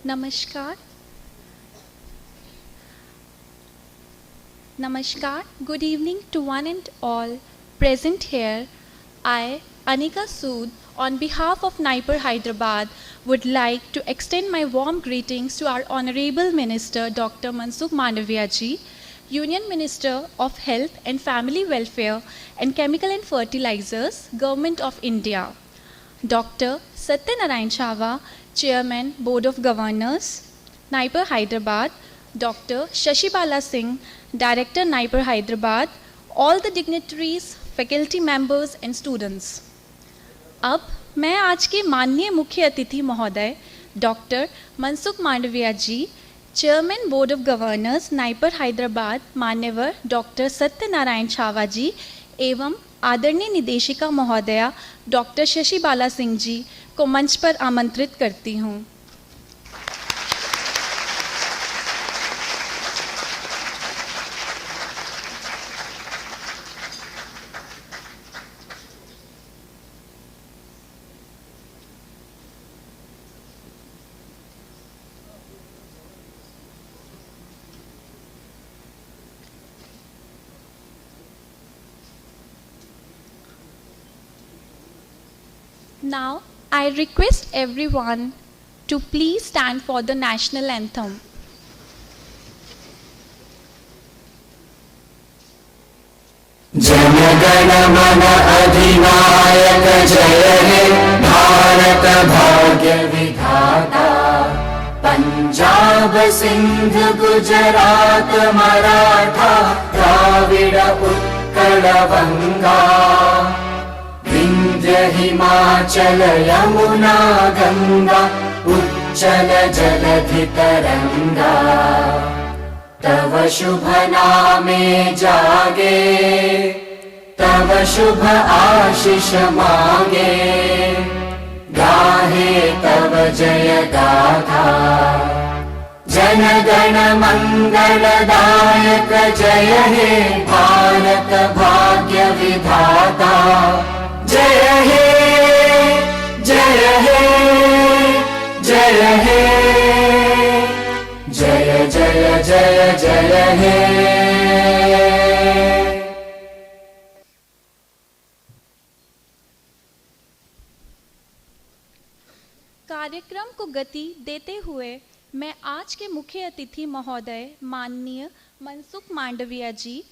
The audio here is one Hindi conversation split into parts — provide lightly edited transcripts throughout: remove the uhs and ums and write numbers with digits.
Namaskar. Namaskar. Good evening to one and all present here. I, Anika Sood, on behalf of NIPER Hyderabad, would like to extend my warm greetings to our Honorable Minister Dr. Mansukh Mandaviya ji, Union Minister of Health and Family Welfare and Chemical and Fertilizers, Government of India. Dr. Satyanarayan Chava, Chairman, Board of Governors, NIPER Hyderabad, Dr. Shashibala Singh, Director, NIPER Hyderabad, all the dignitaries, faculty members and students. अब मैं आज के माननीय मुख्य अतिथि महोदय doctor Mansukh Mandaviya ji, chairman board of governors NIPER Hyderabad, मान्यवर डॉक्टर सत्यनारायण छावा जी एवं आदरणीय निदेशिका महोदया डॉक्टर शशि बाला सिंह जी को मंच पर आमंत्रित करती हूँ। Now, I request everyone to please stand for the national anthem. Jana Gana मन अधिनायक जय हे भारत भाग्य विधाता। पंजाब सिंध गुजरात मराठा द्राविड़ उत्कल बंगा, विंध्य हिमाचल यमुना गंगा उच्चल जलधि तरंगा। तव शुभ नामे जागे, तव शुभ आशीष मांगे, गाहे तव जय गाथा। जन गण मंगलदायक जय हे भारत भाग्य विधाता। जय हे जय हे जय हे जय जय जय जय हे। कार्यक्रम को गति देते हुए मैं आज के मुख्य अतिथि महोदय माननीय मनसुख मांडविया जी,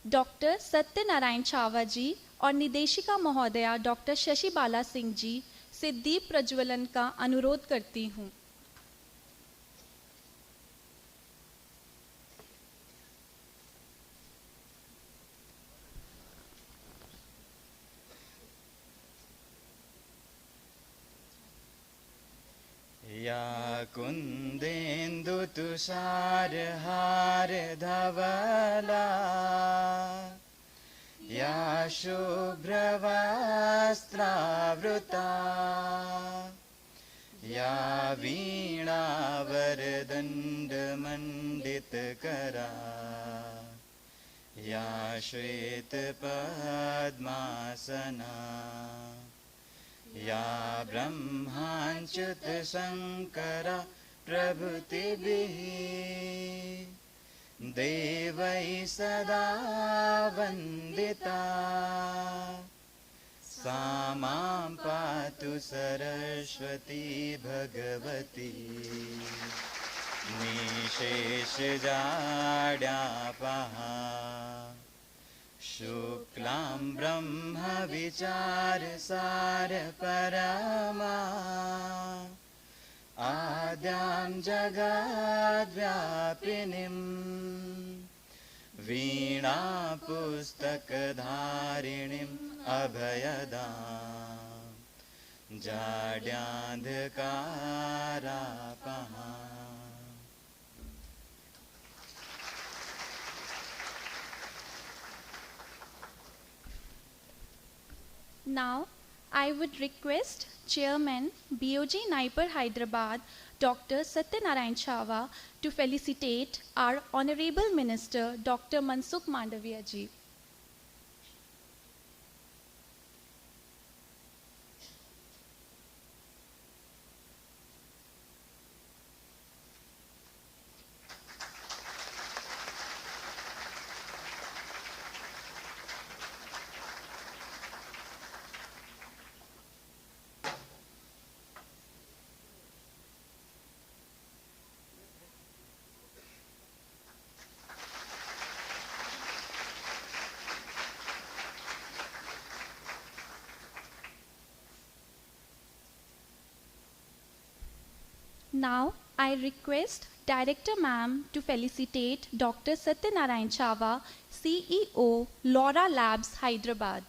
डॉक्टर सत्यनारायण छावा जी और निदेशिका महोदया डॉक्टर शशि बाला सिंह जी से दीप प्रज्वलन का अनुरोध करती हूँ। या कुन्देन्दु तुषार हार धवला, या शुभ्रवस्त्रावृता, या वीणा वरदण्डमण्डितकरा, या श्वेतपद्मासना, या ब्रह्माच्युत शंकरा प्रभृतिभिः देवैः सदा वन्दिता। सा मां पातु सरस्वती भगवती, निशेषजाड्यापहा। शुक्लां ब्रह्म विचार सार परमा, आद्यां जगद्व्यापिनीं, वीणा पुस्तकधारिणीम् अभयदां, जाड्यान्धकारापहा। Now, I would request Chairman BOG NIPER Hyderabad, Dr. Satyanarayan Chava, to felicitate our Honorable Minister, Dr. Mansukh Mandaviya ji. Now, I request Director Ma'am to felicitate Dr. Satyanarayan Chava, CEO, Laura Labs, Hyderabad.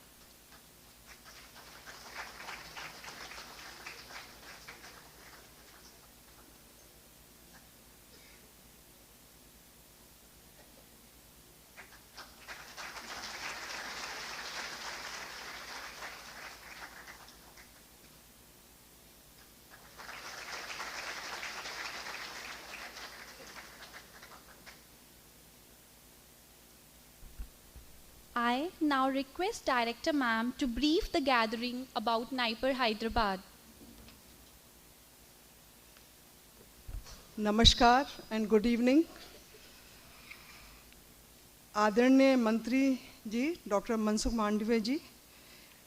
I now request Director Ma'am to brief the gathering about NIPER Hyderabad. नमस्कार एंड गुड इवनिंग। आदरणीय मंत्री जी doctor Mansukh Mandaviya ji,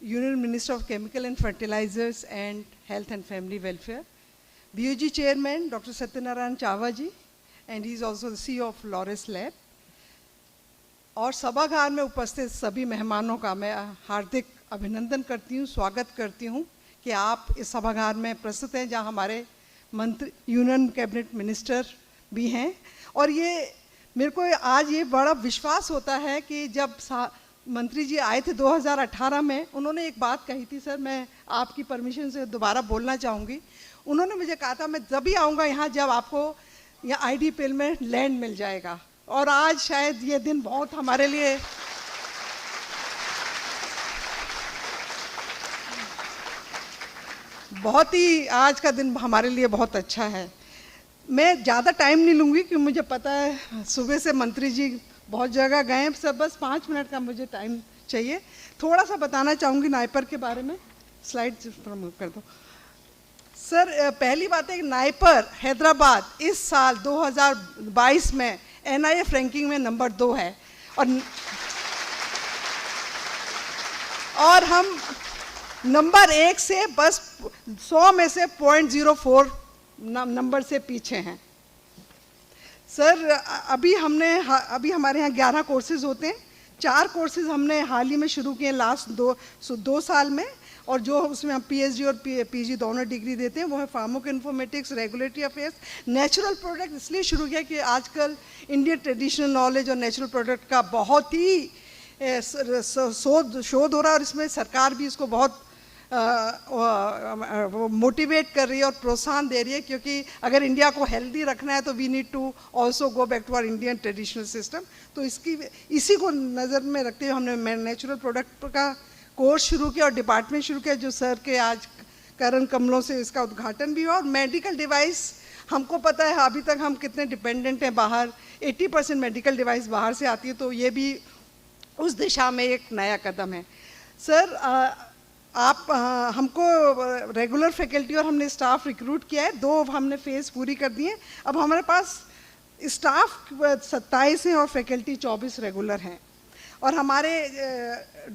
union minister of chemical and fertilizers and health and family welfare, BUG chairman doctor Satyanarayana Chava ji and he is also the CEO ऑफ लॉरेस लैब, और सभागार में उपस्थित सभी मेहमानों का मैं हार्दिक अभिनंदन करती हूँ, स्वागत करती हूँ कि आप इस सभागार में प्रस्तुत हैं जहाँ हमारे मंत्री यूनियन कैबिनेट मिनिस्टर भी हैं। और ये मेरे को आज ये बड़ा विश्वास होता है कि जब मंत्री जी आए थे 2018 में, उन्होंने एक बात कही थी, सर मैं आपकी परमिशन से दोबारा बोलना चाहूँगी। उन्होंने मुझे कहा था मैं जब भी आऊँगा यहाँ जब आपको यहाँ IDPL में लैंड मिल जाएगा, और आज शायद ये दिन बहुत हमारे लिए बहुत ही आज का दिन हमारे लिए बहुत अच्छा है। मैं ज़्यादा टाइम नहीं लूँगी क्योंकि मुझे पता है सुबह से मंत्री जी बहुत जगह गए हैं, सब बस 5 मिनट का मुझे टाइम चाहिए। थोड़ा सा बताना चाहूँगी नाइपर के बारे में, स्लाइड प्रमोट कर दो सर। पहली बात है कि नाइपर हैदराबाद इस साल 2022 में NIF रैंकिंग में नंबर 2 है, और हम नंबर 1 से बस 100 में से 0.04 नंबर से पीछे हैं सर। अभी हमारे यहाँ 11 कोर्सेज होते हैं। 4 कोर्सेज हमने हाल ही में शुरू किए लास्ट 2 साल में, और जो उसमें हम PhD और PG दोनों डिग्री देते हैं वो है pharmaco informatics, regulatory affairs, natural product. इसलिए शुरू किया कि आजकल इंडियन ट्रेडिशनल नॉलेज और नेचुरल प्रोडक्ट का बहुत ही शोध हो रहा है, और इसमें सरकार भी इसको बहुत मोटिवेट कर रही है और प्रोत्साहन दे रही है, क्योंकि अगर इंडिया को हेल्दी रखना है तो we need to also go back to our Indian traditional system. तो इसी को नज़र में रखते हुए हमने नेचुरल प्रोडक्ट का कोर्स शुरू किया और डिपार्टमेंट शुरू किया, जो सर के आज करण कमलों से इसका उद्घाटन भी हुआ। और मेडिकल डिवाइस, हमको पता है अभी तक हम कितने डिपेंडेंट हैं बाहर, 80% मेडिकल डिवाइस बाहर से आती है, तो ये भी उस दिशा में एक नया कदम है सर। हमको रेगुलर फैकल्टी और हमने स्टाफ रिक्रूट किया है, 2 हमने फेज़ पूरी कर दी है। अब हमारे पास स्टाफ 27 हैं और फैकल्टी 24 रेगुलर हैं, और हमारे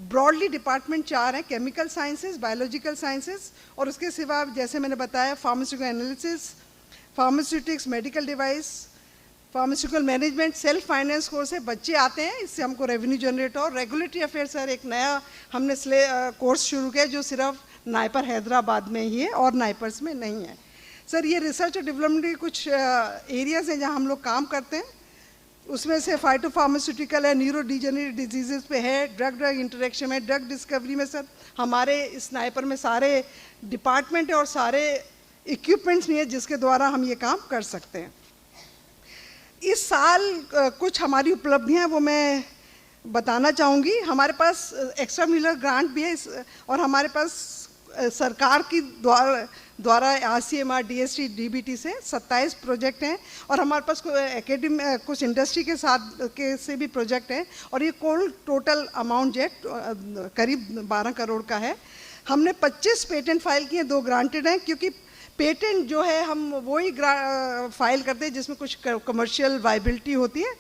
ब्रॉडली डिपार्टमेंट 4 हैं, केमिकल साइंसेस, बायोलॉजिकल साइंसेस, और उसके सिवा जैसे मैंने बताया pharmaceutical analysis, pharmaceutics, medical device, pharmaceutical management, self finance course है। बच्चे आते हैं, इससे हमको रेवेन्यू जनरेट हो। रेगुलेटरी अफेयर्स सर एक नया हमने कोर्स शुरू किया जो सिर्फ नाइपर हैदराबाद में ही है और नाइपर्स में नहीं है सर। ये रिसर्च और डेवलपमेंट के कुछ एरियाज़ हैं जहाँ हम लोग काम करते हैं, उसमें से फाइटो फार्मास्यूटिकल है, न्यूरो डिजेनरेटिव डिजीज़ पे है, ड्रग इंटरेक्शन है, ड्रग डिस्कवरी में सर हमारे इस नाइपर में सारे डिपार्टमेंट है और सारे इक्विपमेंट्स नहीं है जिसके द्वारा हम ये काम कर सकते हैं। इस साल कुछ हमारी उपलब्धियां वो मैं बताना चाहूँगी। हमारे पास एक्स्ट्रा मिलर ग्रांट भी है, और हमारे पास सरकार की द्वारा RCMR, DST, DBT से 27 प्रोजेक्ट हैं, और हमारे पास कुछ इंडस्ट्री के साथ से भी प्रोजेक्ट हैं, और ये कुल टोटल अमाउंट जो है करीब 12 करोड़ का है। हमने 25 पेटेंट फाइल किए, 2 ग्रांटेड हैं, क्योंकि पेटेंट जो है हम वही फाइल करते हैं जिसमें कुछ कमर्शियल वाइबिलिटी होती है,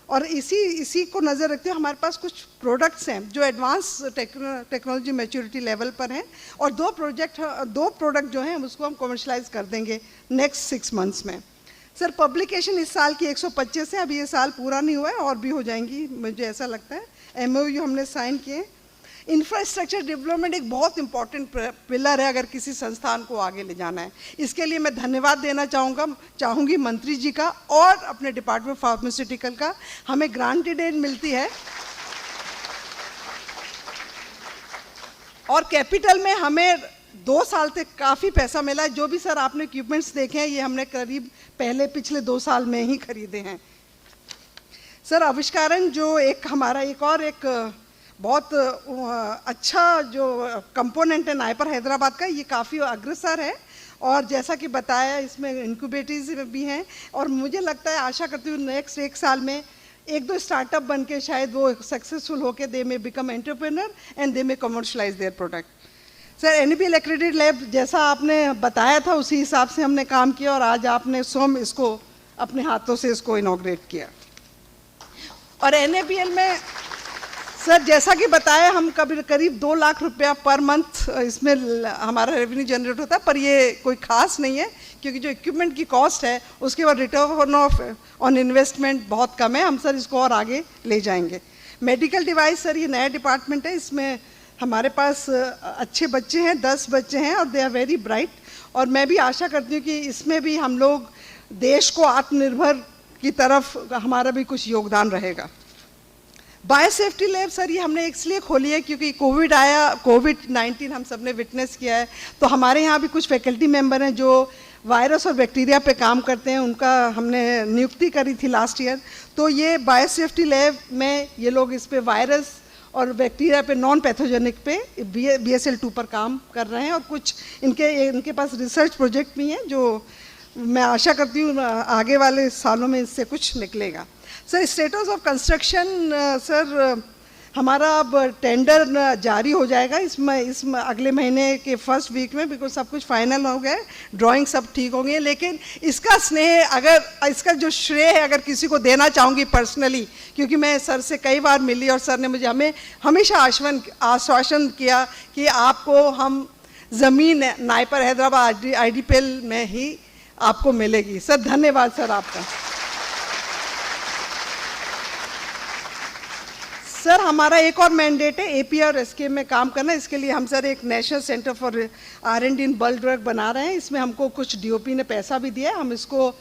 और इसी को नज़र रखते हुए हमारे पास कुछ प्रोडक्ट्स हैं जो एडवांस टेक्नोलॉजी मैच्योरिटी लेवल पर हैं, और 2 प्रोडक्ट जो हैं उसको हम कमर्शलाइज कर देंगे नेक्स्ट 6 मंथ्स में सर। पब्लिकेशन इस साल की 125 है, अभी ये साल पूरा नहीं हुआ है और भी हो जाएंगी मुझे ऐसा लगता है। MOU हमने साइन किए। इंफ्रास्ट्रक्चर डेवलपमेंट एक बहुत इंपॉर्टेंट पिलर है अगर किसी संस्थान को आगे ले जाना है। इसके लिए मैं धन्यवाद देना चाहूँगी मंत्री जी का और अपने डिपार्टमेंट फार्मास्यूटिकल का। हमें ग्रांटेड एड मिलती है और कैपिटल में हमें 2 साल तक काफ़ी पैसा मिला है। जो भी सर आपने इक्विपमेंट्स देखे हैं ये हमने करीब पिछले 2 साल में ही खरीदे हैं। सर आविष्कारण जो एक हमारा एक बहुत अच्छा जो कंपोनेंट है नाइपर हैदराबाद का, ये काफ़ी अग्रसर है और जैसा कि बताया इसमें इनक्यूबेटर्स भी हैं और मुझे लगता है, आशा करती हूँ नेक्स्ट 1 साल में 1-2 स्टार्टअप बन के शायद वो सक्सेसफुल होके दे में बिकम एंटरप्रेन्योर एंड दे में commercialise their product. Sir NABL accredited lab जैसा आपने बताया था उसी हिसाब से हमने काम किया और आज आपने स्वयं इसको अपने हाथों से इसको इनॉग्रेट किया। और NABL में सर जैसा कि बताया हम करीब 2 लाख रुपया पर मंथ इसमें हमारा रेवेन्यू जनरेट होता है, पर ये कोई खास नहीं है क्योंकि जो इक्विपमेंट की कॉस्ट है उसके बाद रिटर्न ऑन इन्वेस्टमेंट बहुत कम है। हम सर इसको और आगे ले जाएंगे। मेडिकल डिवाइस सर ये नया डिपार्टमेंट है, इसमें हमारे पास अच्छे बच्चे हैं, 10 बच्चे हैं और दे आर वेरी ब्राइट और मैं भी आशा करती हूँ कि इसमें भी हम लोग देश को आत्मनिर्भर की तरफ हमारा भी कुछ योगदान रहेगा। बायोसेफ्टी लैब सर ये हमने इसलिए खोली है क्योंकि कोविड-19 हम सब ने विटनेस किया है, तो हमारे यहाँ भी कुछ फैकल्टी मेंबर हैं जो वायरस और बैक्टीरिया पे काम करते हैं, उनका हमने नियुक्ति करी थी लास्ट ईयर। तो ये बायोसेफ्टी लैब में ये लोग इस पे वायरस और बैक्टीरिया पे नॉन पैथोजेनिक पे BSL 2 पर काम कर रहे हैं और कुछ इनके पास रिसर्च प्रोजेक्ट भी हैं जो मैं आशा करती हूँ आगे वाले सालों में इससे कुछ निकलेगा। Sir status of construction sir हमारा अब टेंडर जारी हो जाएगा इसमें अगले महीने के फर्स्ट वीक में, बिकॉज सब कुछ फाइनल हो गया है, ड्राइंग सब ठीक हो गई है। लेकिन इसका स्नेह अगर इसका जो श्रेय है अगर किसी को देना चाहूँगी पर्सनली, क्योंकि मैं सर से कई बार मिली और सर ने मुझे हमेशा आश्वासन किया कि आपको हम ज़मीन नाइपर हैदराबाद IDPL में ही आपको मिलेगी। सर धन्यवाद सर आपका। सर हमारा एक और मैंडेट है API और SK में काम करना। इसके लिए हम सर एक national centre for R&D in bulk drug बना रहे हैं। इसमें हमको कुछ DOP ने पैसा भी दिया है। हम इसको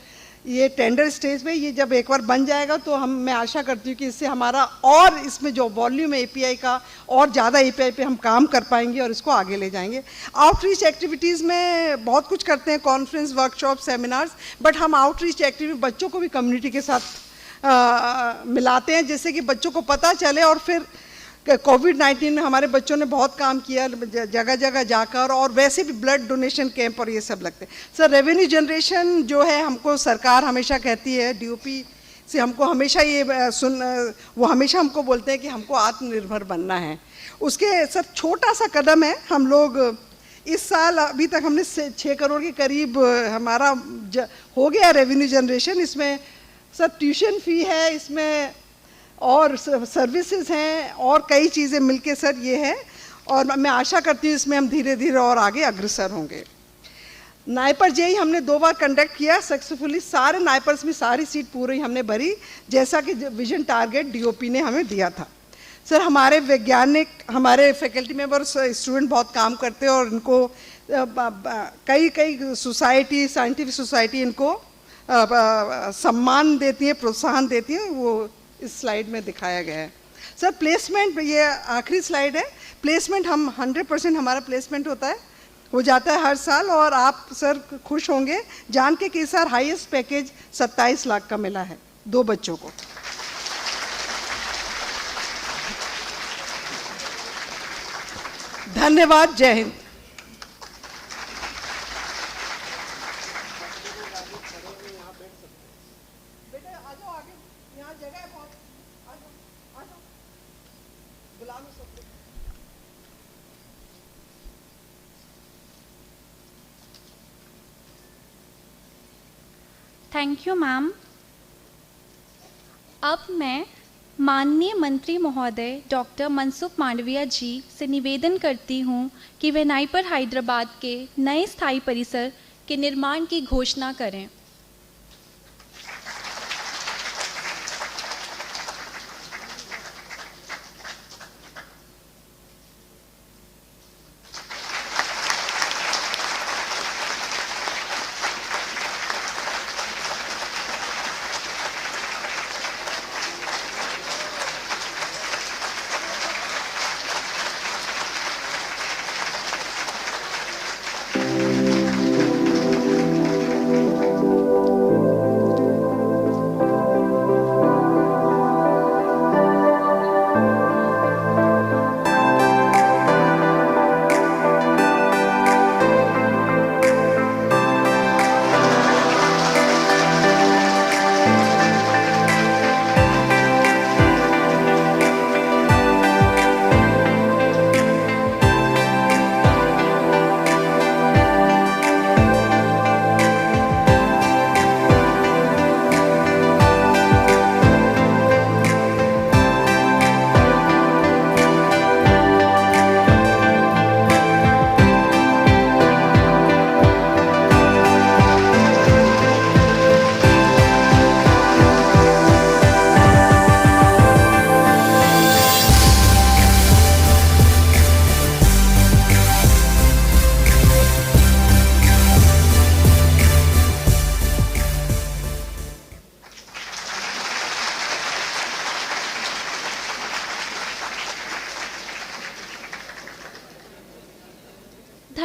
ये टेंडर स्टेज पे ये जब एक बार बन जाएगा तो मैं आशा करती हूँ कि इससे हमारा और इसमें जो वॉल्यूम है API का और ज़्यादा API पे हम काम कर पाएंगे और इसको आगे ले जाएंगे। आउटरीच एक्टिविटीज़ में बहुत कुछ करते हैं, कॉन्फ्रेंस, वर्कशॉप, सेमिनार्स, बट हम आउटरीच एक्टिविटी बच्चों को भी कम्युनिटी के साथ मिलाते हैं जिससे कि बच्चों को पता चले। और फिर कोविड-19 में हमारे बच्चों ने बहुत काम किया जगह जगह जाकर, और वैसे भी ब्लड डोनेशन कैंप और ये सब लगते हैं। सर रेवेन्यू जनरेशन जो है हमको सरकार हमेशा कहती है, DOP से हमको हमेशा वो हमेशा हमको बोलते हैं कि हमको आत्मनिर्भर बनना है। उसके सर छोटा सा कदम है, हम लोग इस साल अभी तक हमने 6 करोड़ के करीब हमारा हो गया रेवेन्यू जनरेशन। इसमें सर ट्यूशन फ़ी है, इसमें और सर्विसेज हैं और कई चीज़ें मिलके सर ये है, और मैं आशा करती हूँ इसमें हम धीरे धीरे और आगे अग्रसर होंगे। नाइपर JEE हमने 2 बार कंडक्ट किया सक्सेसफुली। सारे नाइपर्स में सारी सीट पूरी हमने भरी जैसा कि विजन टारगेट DOP ने हमें दिया था। सर हमारे वैज्ञानिक, हमारे फैकल्टी मेंबर, स्टूडेंट बहुत काम करते हैं और इनको कई सोसाइटी, साइंटिफिक सोसाइटी इनको सम्मान देती है, प्रोत्साहन देती है, वो इस स्लाइड में दिखाया गया है। सर प्लेसमेंट, ये आखिरी स्लाइड है। प्लेसमेंट हम 100% हमारा प्लेसमेंट हो जाता है हर साल, और आप सर खुश होंगे जान के कि इस साल हाईएस्ट पैकेज 27 लाख का मिला है 2 बच्चों को। धन्यवाद, जय हिंद। Thank you ma'am. अब मैं माननीय मंत्री महोदय डॉक्टर मनसुख मांडविया जी से निवेदन करती हूँ कि वे नाइपर हैदराबाद के नए स्थायी परिसर के निर्माण की घोषणा करें।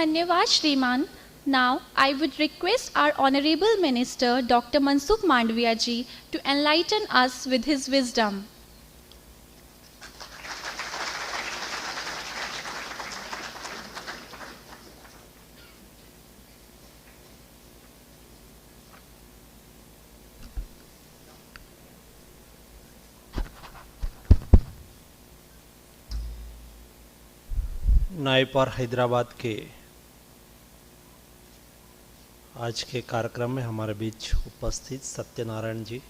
धन्यवाद श्रीमान. Now I would request our Honorable Minister Dr. Mansukh Mandviya ji to enlighten us with his wisdom. NIPER Hyderabad के आज के कार्यक्रम में हमारे बीच उपस्थित सत्यनारायण जी,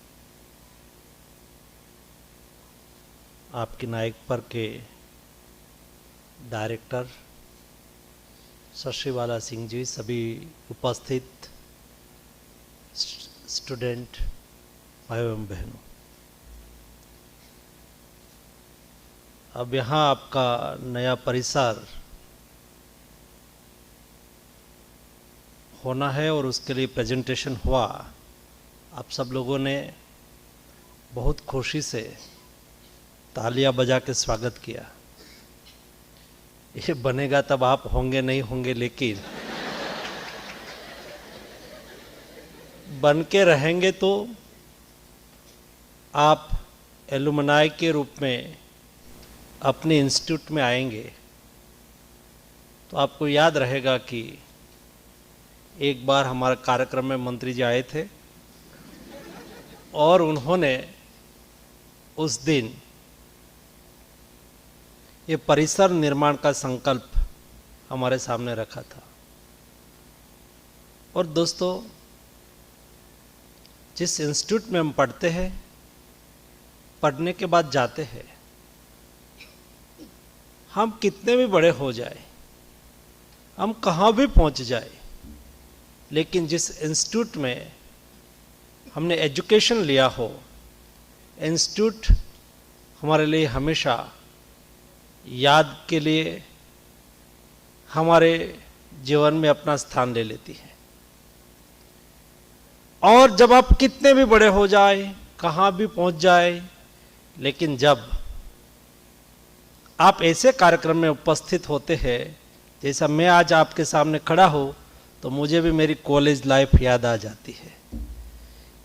आपकी नाइपर के डायरेक्टर शशिवाला सिंह जी, सभी उपस्थित स्टूडेंट भाइयों एवं बहनों, अब यहाँ आपका नया परिसर होना है और उसके लिए प्रेजेंटेशन हुआ. आप सब लोगों ने बहुत खुशी से तालियां बजा के स्वागत किया. ये बनेगा तब आप होंगे नहीं होंगे, लेकिन बन के रहेंगे तो आप एलुमनाई के रूप में अपने इंस्टीट्यूट में आएंगे तो आपको याद रहेगा कि एक बार हमारे कार्यक्रम में मंत्री जी आए थे और उन्होंने उस दिन ये परिसर निर्माण का संकल्प हमारे सामने रखा था. और दोस्तों, जिस इंस्टीट्यूट में हम पढ़ते हैं, पढ़ने के बाद जाते हैं, हम कितने भी बड़े हो जाए, हम कहाँ भी पहुँच जाए, लेकिन जिस इंस्टीट्यूट में हमने एजुकेशन लिया हो, इंस्टीट्यूट हमारे लिए हमेशा याद के लिए हमारे जीवन में अपना स्थान ले लेती है. और जब आप कितने भी बड़े हो जाए, कहाँ भी पहुँच जाए, लेकिन जब आप ऐसे कार्यक्रम में उपस्थित होते हैं जैसा मैं आज आपके सामने खड़ा हूँ, तो मुझे भी मेरी कॉलेज लाइफ याद आ जाती है.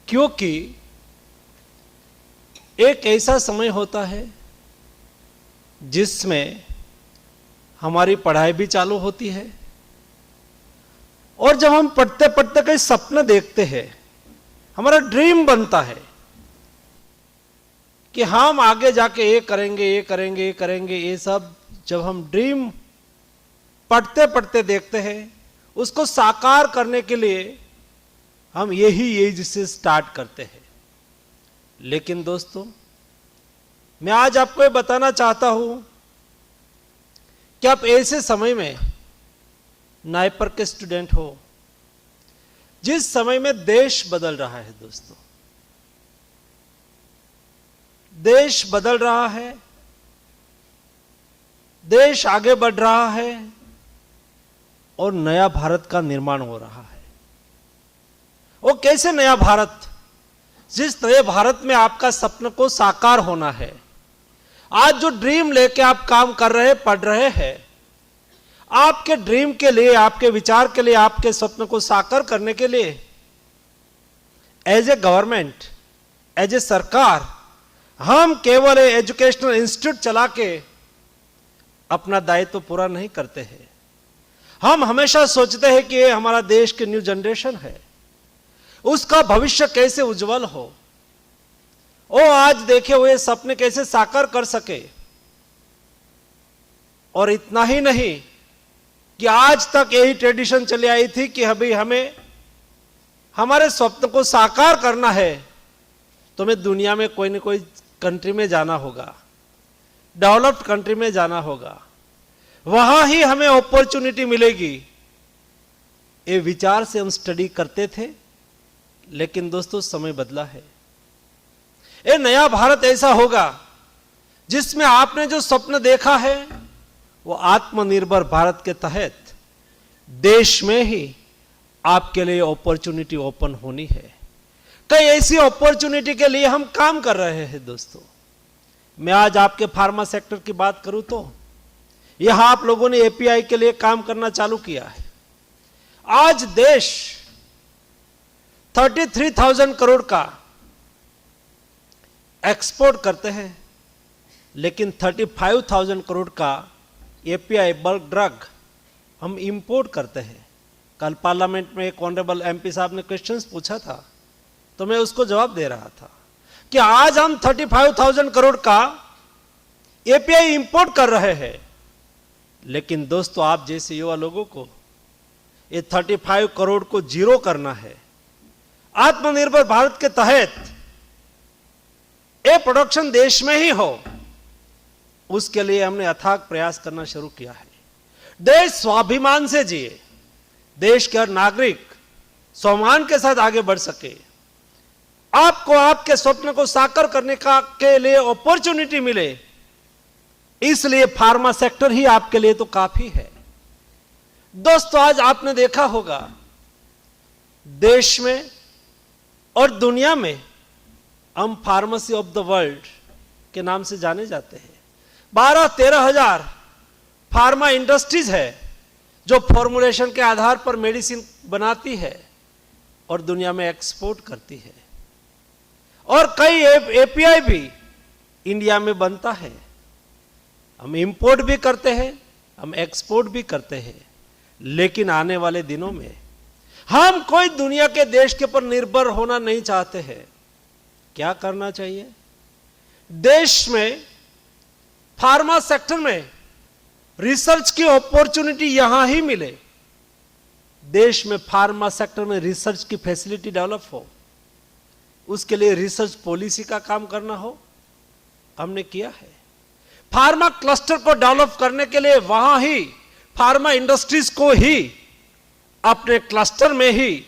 क्योंकि एक ऐसा समय होता है जिसमें हमारी पढ़ाई भी चालू होती है और जब हम पढ़ते पढ़ते कई सपने देखते हैं, हमारा ड्रीम बनता है कि हम आगे जाके ये करेंगे, ये करेंगे, ये करेंगे. ये सब जब हम ड्रीम पढ़ते पढ़ते देखते हैं, उसको साकार करने के लिए हम यही एज से स्टार्ट करते हैं. लेकिन दोस्तों, मैं आज आपको ये बताना चाहता हूं कि आप ऐसे समय में नाइपर के स्टूडेंट हो जिस समय में देश बदल रहा है. दोस्तों, देश बदल रहा है, देश आगे बढ़ रहा है और नया भारत का निर्माण हो रहा है. वो कैसे नया भारत? जिस नए भारत में आपका सपने को साकार होना है. आज जो ड्रीम लेके आप काम कर रहे हैं, पढ़ रहे हैं, आपके ड्रीम के लिए, आपके विचार के लिए, आपके सपने को साकार करने के लिए as a government, as a sarkar, हम केवल एजुकेशनल इंस्टीट्यूट चला के अपना दायित्व पूरा नहीं करते हैं. हम हमेशा सोचते हैं कि ये हमारा देश की न्यू जनरेशन है, उसका भविष्य कैसे उज्जवल हो, वो आज देखे हुए सपने कैसे साकार कर सके. और इतना ही नहीं कि आज तक यही ट्रेडिशन चली आई थी कि अभी हमें हमारे स्वप्न को साकार करना है तो हमें दुनिया में कोई न कोई कंट्री में जाना होगा, डेवलप्ड कंट्री में जाना होगा, वहां ही हमें अपॉर्चुनिटी मिलेगी. ये विचार से हम स्टडी करते थे. लेकिन दोस्तों, समय बदला है. ये नया भारत ऐसा होगा जिसमें आपने जो स्वप्न देखा है वो आत्मनिर्भर भारत के तहत देश में ही आपके लिए अपॉर्चुनिटी ओपन होनी है. कई ऐसी अपॉर्चुनिटी के लिए हम काम कर रहे हैं. दोस्तों, मैं आज आपके फार्मा सेक्टर की बात करूं तो यहां आप लोगों ने एपीआई के लिए काम करना चालू किया है। आज देश 33,000 करोड़ का एक्सपोर्ट करते हैं, लेकिन 35,000 करोड़ का एपीआई बल्क ड्रग हम इंपोर्ट करते हैं। कल पार्लियामेंट में एक ऑनरेबल एमपी साहब ने क्वेश्चंस पूछा था, तो मैं उसको जवाब दे रहा था कि आज हम 35,000 करोड़ का एपीआई इंपोर्ट कर रहे हैं, लेकिन दोस्तों आप जैसे युवा लोगों को ये 35 करोड़ को जीरो करना है। आत्मनिर्भर भारत के तहत ये प्रोडक्शन देश में ही हो, उसके लिए हमने अथाक प्रयास करना शुरू किया है। देश स्वाभिमान से जिए, देश के हर नागरिक सम्मान के साथ आगे बढ़ सके, आपको आपके स्वप्न को साकार करने के लिए अपॉर्चुनिटी मिले, इसलिए फार्मा सेक्टर ही आपके लिए तो काफी है। दोस्तों आज आपने देखा होगा देश में और दुनिया में हम फार्मेसी ऑफ द वर्ल्ड के नाम से जाने जाते हैं। 12-13 हजार फार्मा इंडस्ट्रीज है जो फॉर्मुलेशन के आधार पर मेडिसिन बनाती है और दुनिया में एक्सपोर्ट करती है, और कई एपीआई भी इंडिया में बनता है। हम इंपोर्ट भी करते हैं, हम एक्सपोर्ट भी करते हैं, लेकिन आने वाले दिनों में हम कोई दुनिया के देश के ऊपर निर्भर होना नहीं चाहते हैं। क्या करना चाहिए? देश में फार्मा सेक्टर में रिसर्च की अपॉर्चुनिटी यहां ही मिले, देश में फार्मा सेक्टर में रिसर्च की फैसिलिटी डेवलप हो, उसके लिए रिसर्च पॉलिसी का काम करना हो, हमने किया है। फार्मा क्लस्टर को डेवलप करने के लिए वहां ही फार्मा इंडस्ट्रीज को ही अपने क्लस्टर में ही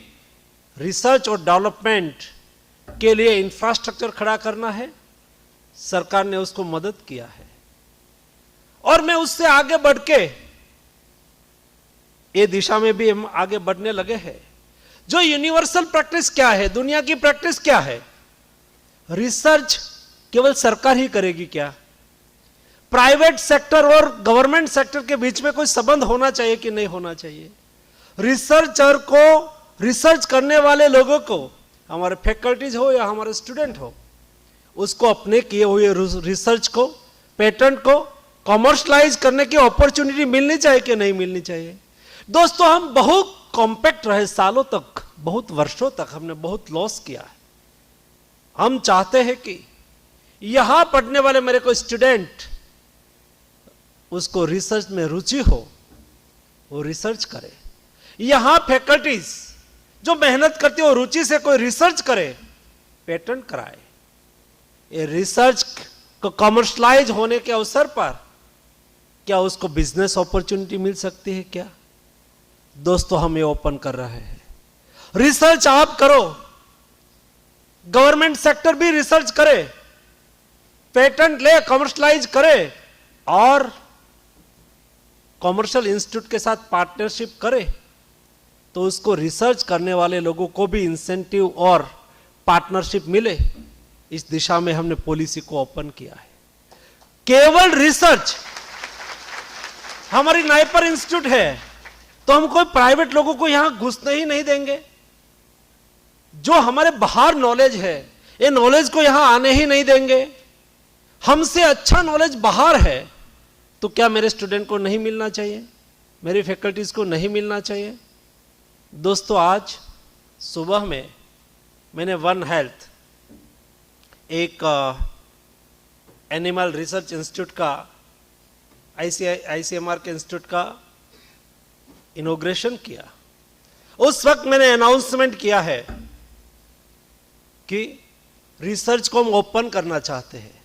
रिसर्च और डेवलपमेंट के लिए इंफ्रास्ट्रक्चर खड़ा करना है। सरकार ने उसको मदद किया है, और मैं उससे आगे बढ़ के ये दिशा में भी हम आगे बढ़ने लगे हैं। जो यूनिवर्सल प्रैक्टिस क्या है, दुनिया की प्रैक्टिस क्या है? रिसर्च केवल सरकार ही करेगी क्या? प्राइवेट सेक्टर और गवर्नमेंट सेक्टर के बीच में कोई संबंध होना चाहिए कि नहीं होना चाहिए? रिसर्चर को, रिसर्च करने वाले लोगों को, हमारे फैकल्टीज हो या हमारे स्टूडेंट हो, उसको अपने किए हुए रिसर्च को, पेटेंट को कॉमर्शलाइज करने की अपॉर्चुनिटी मिलनी चाहिए कि नहीं मिलनी चाहिए? दोस्तों हम बहुत कॉम्पैक्ट रहे सालों तक, बहुत वर्षों तक हमने बहुत लॉस किया है। हम चाहते हैं कि यहां पढ़ने वाले मेरे को स्टूडेंट, उसको रिसर्च में रुचि हो, वो रिसर्च करे। यहां फैकल्टीज जो मेहनत करती है वो रुचि से कोई रिसर्च करे, पेटेंट कराए। ये रिसर्च को कमर्शलाइज होने के अवसर पर क्या उसको बिजनेस अपॉर्चुनिटी मिल सकती है क्या? दोस्तों हम ये ओपन कर रहे हैं। रिसर्च आप करो, गवर्नमेंट सेक्टर भी रिसर्च करे, पेटेंट ले, कमर्शलाइज करे, और कॉमर्शियल इंस्टीट्यूट के साथ पार्टनरशिप करे, तो उसको रिसर्च करने वाले लोगों को भी इंसेंटिव और पार्टनरशिप मिले। इस दिशा में हमने पॉलिसी को ओपन किया है। केवल रिसर्च, हमारी नाइपर इंस्टीट्यूट है, तो हम कोई प्राइवेट लोगों को यहां घुसने ही नहीं देंगे। जो हमारे बाहर नॉलेज है, ये नॉलेज को यहां आने ही नहीं देंगे। हमसे अच्छा नॉलेज बाहर है, तो क्या मेरे स्टूडेंट को नहीं मिलना चाहिए? मेरी फैकल्टीज को नहीं मिलना चाहिए? दोस्तों आज सुबह में मैंने वन हेल्थ, एक एनिमल रिसर्च इंस्टीट्यूट का, आईसीएमआर के इंस्टीट्यूट का इनॉग्रेशन किया। उस वक्त मैंने अनाउंसमेंट किया है कि रिसर्च को हम ओपन करना चाहते हैं।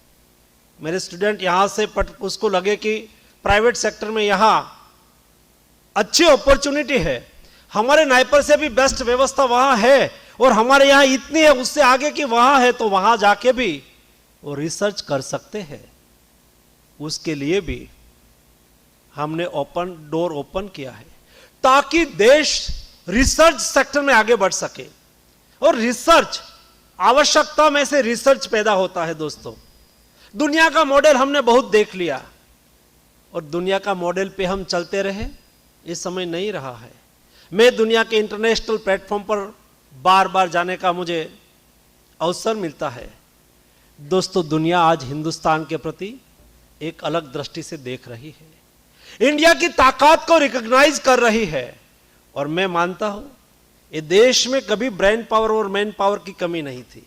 मेरे स्टूडेंट यहां से उसको लगे कि प्राइवेट सेक्टर में यहां अच्छी अपॉर्चुनिटी है, हमारे नाइपर से भी बेस्ट व्यवस्था वहां है, और हमारे यहां इतनी है उससे आगे की वहां है, तो वहां जाके भी वो रिसर्च कर सकते हैं। उसके लिए भी हमने डोर ओपन किया है, ताकि देश रिसर्च सेक्टर में आगे बढ़ सके। और रिसर्च, आवश्यकता में से रिसर्च पैदा होता है। दोस्तों दुनिया का मॉडल हमने बहुत देख लिया, और दुनिया का मॉडल पे हम चलते रहे, ये समय नहीं रहा है। मैं दुनिया के इंटरनेशनल प्लेटफॉर्म पर बार बार जाने का मुझे अवसर मिलता है। दोस्तों, दुनिया आज हिंदुस्तान के प्रति एक अलग दृष्टि से देख रही है, इंडिया की ताकत को रिकॉग्नाइज कर रही है। और मैं मानता हूं ये देश में कभी ब्रेन पावर और मैन पावर की कमी नहीं थी।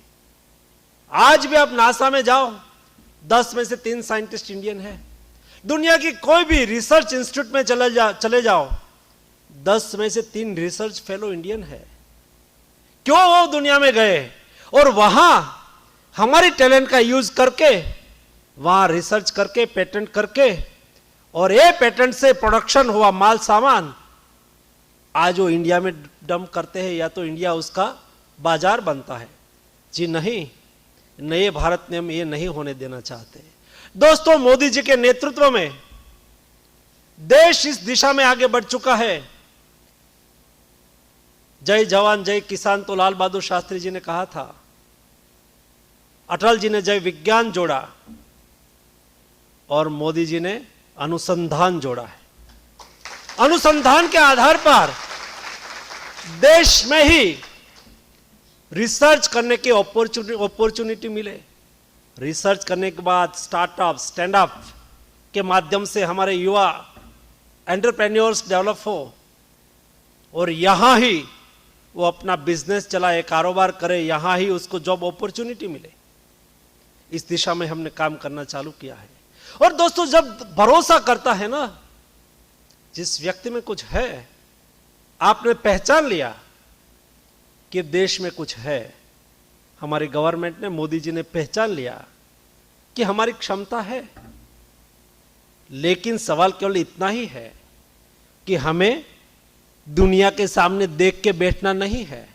आज भी आप नासा में जाओ, 10 में से 3 साइंटिस्ट इंडियन है। दुनिया की कोई भी रिसर्च इंस्टीट्यूट में चले जाओ, 10 में से 3 रिसर्च फेलो इंडियन है। क्यों वो दुनिया में गए और वहां हमारी टैलेंट का यूज करके, वहां रिसर्च करके, पेटेंट करके, और ये पेटेंट से प्रोडक्शन हुआ माल सामान आज वो इंडिया में डंप करते हैं, या तो इंडिया उसका बाजार बनता है। जी नहीं, नए भारत में हम ये नहीं होने देना चाहते। दोस्तों, मोदी जी के नेतृत्व में देश इस दिशा में आगे बढ़ चुका है। जय जवान जय किसान तो लाल बहादुर शास्त्री जी ने कहा था, अटल जी ने जय विज्ञान जोड़ा और मोदी जी ने अनुसंधान जोड़ा है। अनुसंधान के आधार पर देश में ही रिसर्च करने की अपॉर्चुनिटी मिले। रिसर्च करने के बाद स्टार्टअप, स्टैंड अप के माध्यम से हमारे युवा एंटरप्रेन्योर्स डेवलप हो और यहां ही वो अपना बिजनेस चलाए, कारोबार करे, यहां ही उसको जॉब अपॉर्चुनिटी मिले। इस दिशा में हमने काम करना चालू किया है। और दोस्तों, जब भरोसा करता है ना, जिस व्यक्ति में कुछ है, आपने पहचान लिया कि देश में कुछ है, हमारी गवर्नमेंट ने, मोदी जी ने पहचान लिया कि हमारी क्षमता है। लेकिन सवाल केवल इतना ही है कि हमें दुनिया के सामने देख के बैठना नहीं है।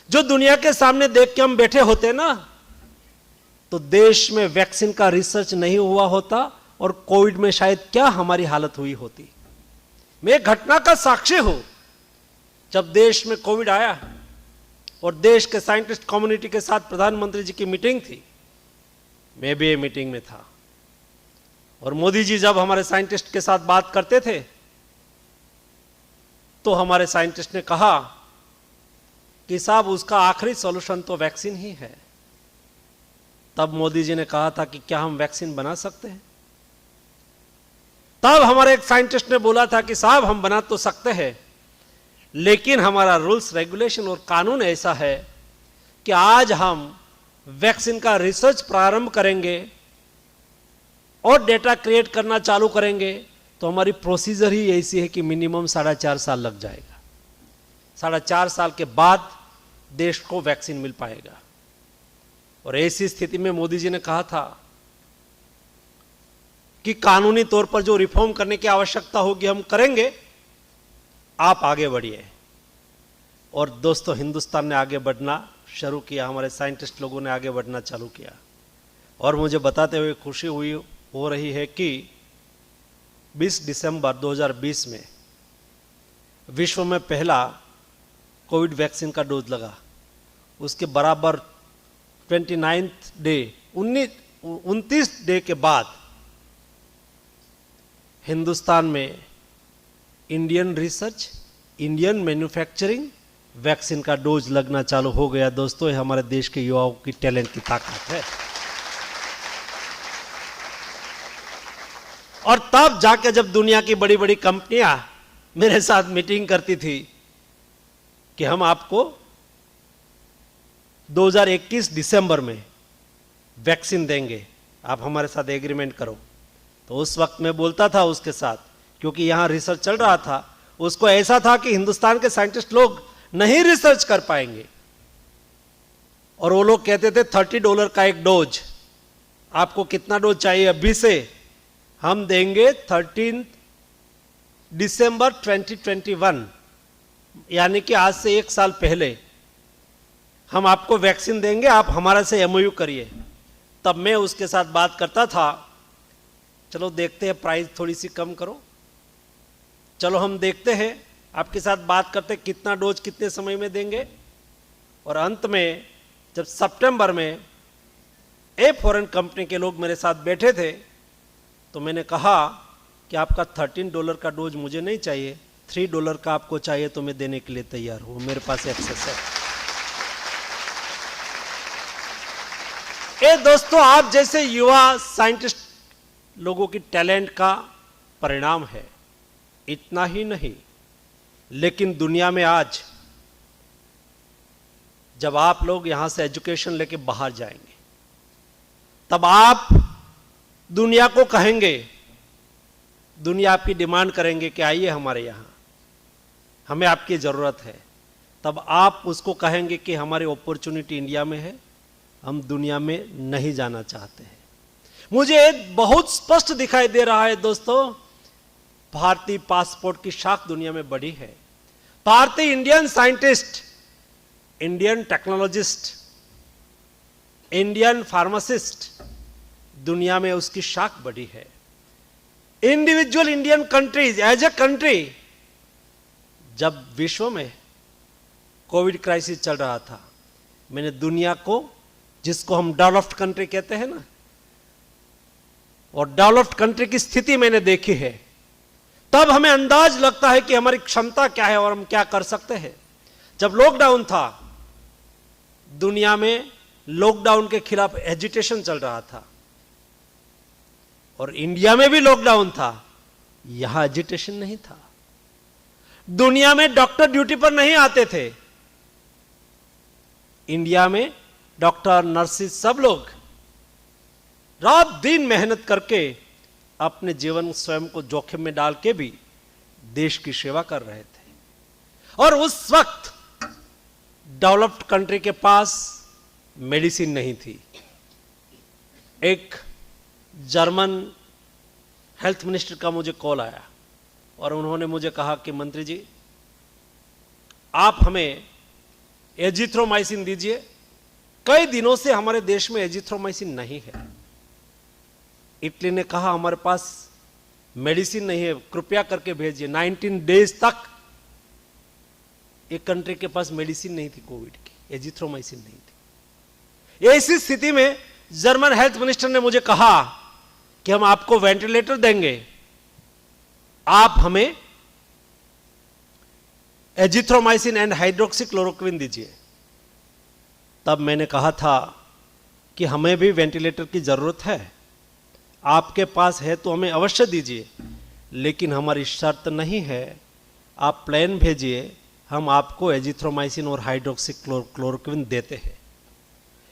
जो दुनिया के सामने देख के हम बैठे होते ना, तो देश में वैक्सीन का रिसर्च नहीं हुआ होता और कोविड में शायद क्या हमारी हालत हुई होती। मैं एक घटना का साक्षी हूं। जब देश में कोविड आया और देश के साइंटिस्ट कम्युनिटी के साथ प्रधानमंत्री जी की मीटिंग थी, मैं भी ये मीटिंग में था। और मोदी जी जब हमारे साइंटिस्ट के साथ बात करते थे तो हमारे साइंटिस्ट ने कहा कि साहब, उसका आखिरी सॉल्यूशन तो वैक्सीन ही है। तब मोदी जी ने कहा था कि क्या हम वैक्सीन बना सकते हैं? तब हमारे एक साइंटिस्ट ने बोला था कि साहब, हम बना तो सकते हैं, लेकिन हमारा रूल्स, रेगुलेशन और कानून ऐसा है कि आज हम वैक्सीन का रिसर्च प्रारंभ करेंगे और डेटा क्रिएट करना चालू करेंगे तो हमारी प्रोसीजर ही ऐसी है कि मिनिमम 4.5 साल लग जाएगा। 4.5 साल के बाद देश को वैक्सीन मिल पाएगा। और ऐसी स्थिति में मोदी जी ने कहा था कि कानूनी तौर पर जो रिफॉर्म करने की आवश्यकता होगी हम करेंगे, आप आगे बढ़िए। और दोस्तों, हिंदुस्तान ने आगे बढ़ना शुरू किया, हमारे साइंटिस्ट लोगों ने आगे बढ़ना चालू किया। और मुझे बताते हुए खुशी हो रही है कि 20 दिसंबर 2020 में विश्व में पहला कोविड वैक्सीन का डोज लगा। उसके बराबर 29 डे के बाद हिंदुस्तान में Indian research, Indian manufacturing vaccine का डोज लगना चालू हो गया। दोस्तों, ये हमारे देश के युवाओं की टैलेंट की ताकत है। और तब जाके जब दुनिया की बड़ी बड़ी कंपनियां मेरे साथ मीटिंग करती थी कि हम आपको 2021 दिसंबर में वैक्सीन देंगे, आप हमारे साथ एग्रीमेंट करो, तो उस वक्त मैं बोलता था उसके साथ, क्योंकि यहां रिसर्च चल रहा था। उसको ऐसा था कि हिंदुस्तान के साइंटिस्ट लोग नहीं रिसर्च कर पाएंगे, और वो लोग कहते थे $30 का एक डोज, आपको कितना डोज चाहिए? अभी से हम देंगे 13 दिसंबर 2021, यानी कि आज से 1 साल पहले हम आपको वैक्सीन देंगे, आप हमारा से एमओयू करिए। तब मैं उसके साथ बात करता था, चलो देखते हैं, प्राइस थोड़ी सी कम करो, चलो हम देखते हैं, आपके साथ बात करते कितना डोज कितने समय में देंगे। और अंत में जब सितंबर में फॉरेन कंपनी के लोग मेरे साथ बैठे थे, तो मैंने कहा कि आपका $13 का डोज मुझे नहीं चाहिए, $3 का आपको चाहिए तो मैं देने के लिए तैयार हूं, मेरे पास एक्सेस है। ये दोस्तों आप जैसे युवा साइंटिस्ट लोगों की टैलेंट का परिणाम है। इतना ही नहीं, लेकिन दुनिया में आज जब आप लोग यहां से एजुकेशन लेके बाहर जाएंगे, तब आप दुनिया को कहेंगे, दुनिया आपकी डिमांड करेंगे कि आइए हमारे यहां, हमें आपकी जरूरत है। तब आप उसको कहेंगे कि हमारी अपॉर्चुनिटी इंडिया में है, हम दुनिया में नहीं जाना चाहते हैं। मुझे बहुत स्पष्ट दिखाई दे रहा है दोस्तों, भारतीय पासपोर्ट की शाख दुनिया में बड़ी है। भारतीय Indian scientist, Indian technologist, Indian pharmacist, दुनिया में उसकी शाख बड़ी है। Individual Indian countries as a country, जब विश्व में कोविड क्राइसिस चल रहा था, मैंने दुनिया को, जिसको हम डेवलप्ड कंट्री कहते हैं ना, और डेवलप्ड कंट्री की स्थिति मैंने देखी है, तब हमें अंदाज लगता है कि हमारी क्षमता क्या है और हम क्या कर सकते हैं। जब लॉकडाउन था, दुनिया में लॉकडाउन के खिलाफ एजिटेशन चल रहा था, और इंडिया में भी लॉकडाउन था, यहां एजिटेशन नहीं था। दुनिया में डॉक्टर ड्यूटी पर नहीं आते थे, इंडिया में डॉक्टर, नर्सिस, सब लोग रात दिन मेहनत करके अपने जीवन स्वयं को जोखिम में डाल के भी देश की सेवा कर रहे थे। और उस वक्त डेवलप्ड कंट्री के पास मेडिसिन नहीं थी। एक जर्मन हेल्थ मिनिस्टर का मुझे कॉल आया और उन्होंने मुझे कहा कि मंत्री जी, आप हमें एजिथ्रोमाइसिन दीजिए। कई दिनों से हमारे देश में एजिथ्रोमाइसिन नहीं है। इटली ने कहा हमारे पास मेडिसिन नहीं है, कृपया करके भेजिए। 19 डेज तक एक कंट्री के पास मेडिसिन नहीं थी कोविड की, एजिथ्रोमाइसिन नहीं थी। ऐसी स्थिति में जर्मन हेल्थ मिनिस्टर ने मुझे कहा कि हम आपको वेंटिलेटर देंगे, आप हमें एजिथ्रोमाइसिन एंड हाइड्रोक्सीक्लोरोक्विन दीजिए। तब मैंने कहा था कि हमें भी वेंटिलेटर की जरूरत है, आपके पास है तो हमें अवश्य दीजिए, लेकिन हमारी शर्त नहीं है, आप प्लेन भेजिए, हम आपको एजिथ्रोमाइसिन और हाइड्रोक्सीक्लोरोक्विन देते हैं।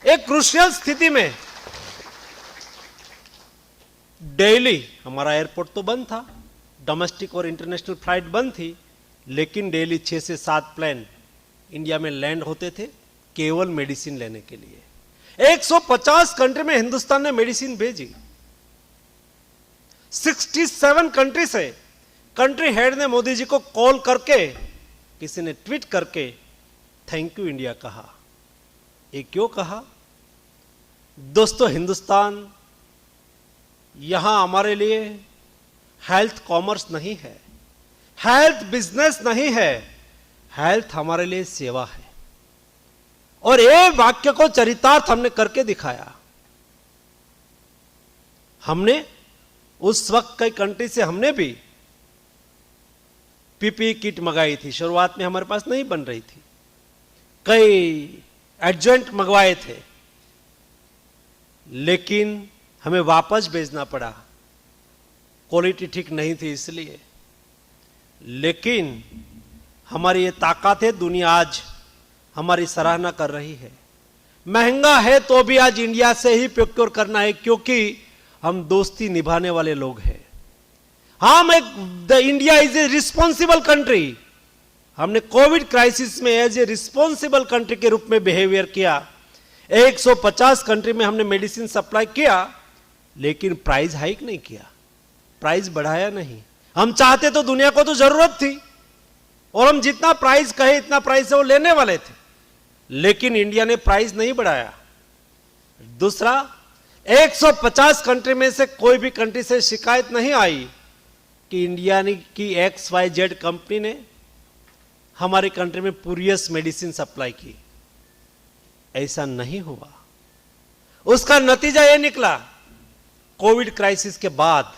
एक क्रूशियल स्थिति में डेली हमारा एयरपोर्ट तो बंद था, डोमेस्टिक और इंटरनेशनल फ्लाइट बंद थी, लेकिन डेली 6 से 7 प्लेन इंडिया में लैंड होते थे केवल मेडिसिन लेने के लिए। 150 कंट्री में हिंदुस्तान ने मेडिसिन भेजी। 67 कंट्री से कंट्री हेड ने मोदी जी को कॉल करके, किसी ने ट्वीट करके थैंक यू इंडिया कहा। ये क्यों कहा? दोस्तों, हिंदुस्तान यहां हमारे लिए हेल्थ कॉमर्स नहीं है, हेल्थ बिजनेस नहीं है, हेल्थ हमारे लिए सेवा है। और ये वाक्य को चरितार्थ हमने करके दिखाया। हमने उस वक्त कई कंट्री से हमने भी पीपीई किट मंगाई थी, शुरुआत में हमारे पास नहीं बन रही थी, कई एडजेंट मंगवाए थे, लेकिन हमें वापस भेजना पड़ा, क्वालिटी ठीक नहीं थी इसलिए। लेकिन हमारी ये ताकत है, दुनिया आज हमारी सराहना कर रही है। महंगा है तो भी आज इंडिया से ही प्रोक्योर करना है, क्योंकि हम दोस्ती निभाने वाले लोग हैं। हम India is a responsible country. हमने कोविड क्राइसिस में एज ए रिस्पॉन्सिबल कंट्री के रूप में बिहेवियर किया। 150 कंट्री में हमने मेडिसिन सप्लाई किया, लेकिन प्राइस हाइक नहीं किया, प्राइस बढ़ाया नहीं। हम चाहते तो दुनिया को तो जरूरत थी, और हम जितना प्राइस कहे इतना प्राइस वो लेने वाले थे, लेकिन इंडिया ने प्राइस नहीं बढ़ाया। दूसरा, 150 कंट्री में से कोई भी कंट्री से शिकायत नहीं आई कि इंडिया की XYZ कंपनी ने हमारी कंट्री में पुरियस मेडिसिन सप्लाई की। ऐसा नहीं हुआ। उसका नतीजा यह निकला, कोविड क्राइसिस के बाद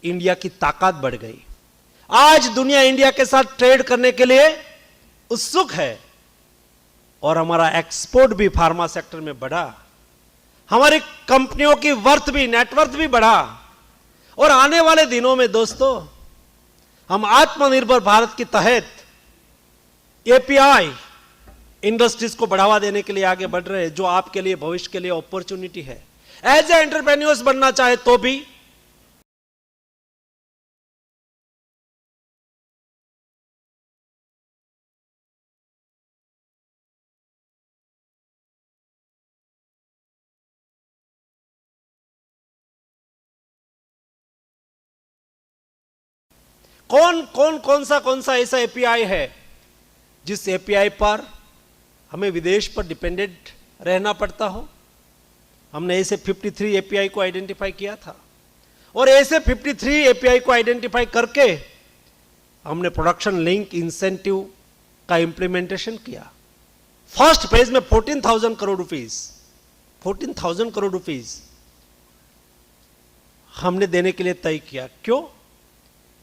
इंडिया की ताकत बढ़ गई। आज दुनिया इंडिया के साथ ट्रेड करने के लिए उत्सुक है और हमारा एक्सपोर्ट भी फार्मा सेक्टर में बढ़ा, हमारी कंपनियों की वर्थ भी, नेटवर्थ भी बढ़ा। और आने वाले दिनों में दोस्तों हम आत्मनिर्भर भारत के तहत एपीआई इंडस्ट्रीज को बढ़ावा देने के लिए आगे बढ़ रहे हैं, जो आपके लिए भविष्य के लिए अपॉर्चुनिटी है। एज ए एंटरप्रेन्योर्स बनना चाहे तो भी कौन सा ऐसा एपीआई है जिस एपीआई पर हमें विदेश पर डिपेंडेंट रहना पड़ता हो। हमने ऐसे 53 एपीआई को आइडेंटिफाई किया था और ऐसे 53 एपीआई को आइडेंटिफाई करके हमने प्रोडक्शन लिंक इंसेंटिव का इंप्लीमेंटेशन किया। फर्स्ट फेज में 14,000 करोड़ रुपीस हमने देने के लिए तय किया। क्यों?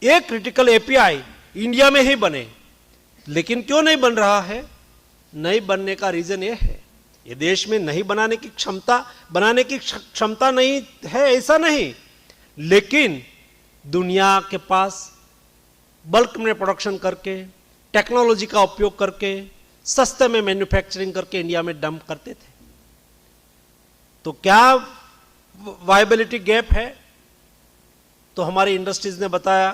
एक क्रिटिकल एपीआई इंडिया में ही बने, लेकिन क्यों नहीं बन रहा है? नहीं बनने का रीजन यह है, ये देश में नहीं बनाने की क्षमता नहीं है, ऐसा नहीं, लेकिन दुनिया के पास बल्क में प्रोडक्शन करके, टेक्नोलॉजी का उपयोग करके, सस्ते में मैन्युफैक्चरिंग करके इंडिया में डंप करते थे। तो क्या वायबिलिटी गैप है? तो हमारी इंडस्ट्रीज ने बताया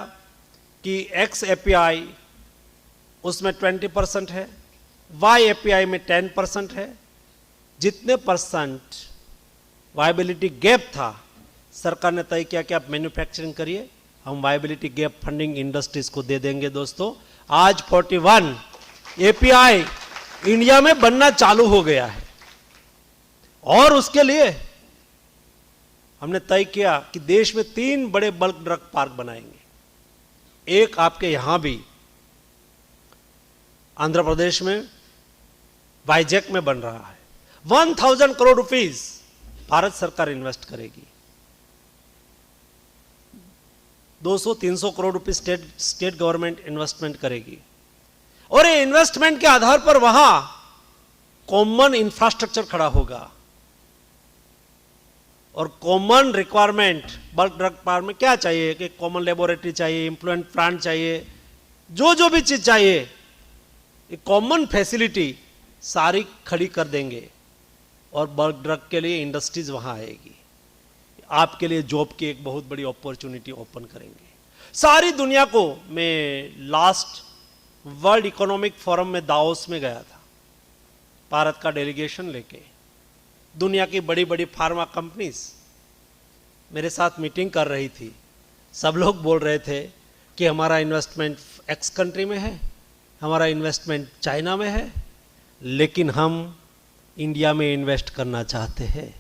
कि एक्स एपीआई उसमें 20% है, वाई एपीआई में 10% है। जितने परसेंट वायबिलिटी गैप था, सरकार ने तय किया कि आप मैन्युफैक्चरिंग करिए, हम वायबिलिटी गैप फंडिंग इंडस्ट्रीज को दे देंगे। दोस्तों आज 41 एपीआई इंडिया में बनना चालू हो गया है और उसके लिए हमने तय किया कि देश में 3 बड़े बल्क ड्रग पार्क बनाएंगे। एक आपके यहां भी आंध्र प्रदेश में वाइजैक में बन रहा है। 1,000 करोड़ रुपीस भारत सरकार इन्वेस्ट करेगी। 200-300 करोड़ रुपए स्टेट गवर्नमेंट इन्वेस्टमेंट करेगी और ये इन्वेस्टमेंट के आधार पर वहां कॉमन इंफ्रास्ट्रक्चर खड़ा होगा। और common requirement bulk drug park में क्या चाहिए कि कॉमन लेबोरेटरी चाहिए, इम्प्लुएंट प्लांट चाहिए, जो भी चीज चाहिए, कॉमन फैसिलिटी सारी खड़ी कर देंगे और बल्क ड्रग के लिए इंडस्ट्रीज वहां आएगी। आपके लिए जॉब की एक बहुत बड़ी अपॉर्चुनिटी ओपन करेंगे। सारी दुनिया को, मैं लास्ट वर्ल्ड इकोनॉमिक फोरम में दाओस में गया था, भारत का डेलीगेशन लेके। दुनिया की बड़ी बड़ी फार्मा कंपनीज मेरे साथ मीटिंग कर रही थी। सब लोग बोल रहे थे कि हमारा इन्वेस्टमेंट एक्स कंट्री में है, हमारा इन्वेस्टमेंट चाइना में है, लेकिन हम इंडिया में इन्वेस्ट करना चाहते हैं।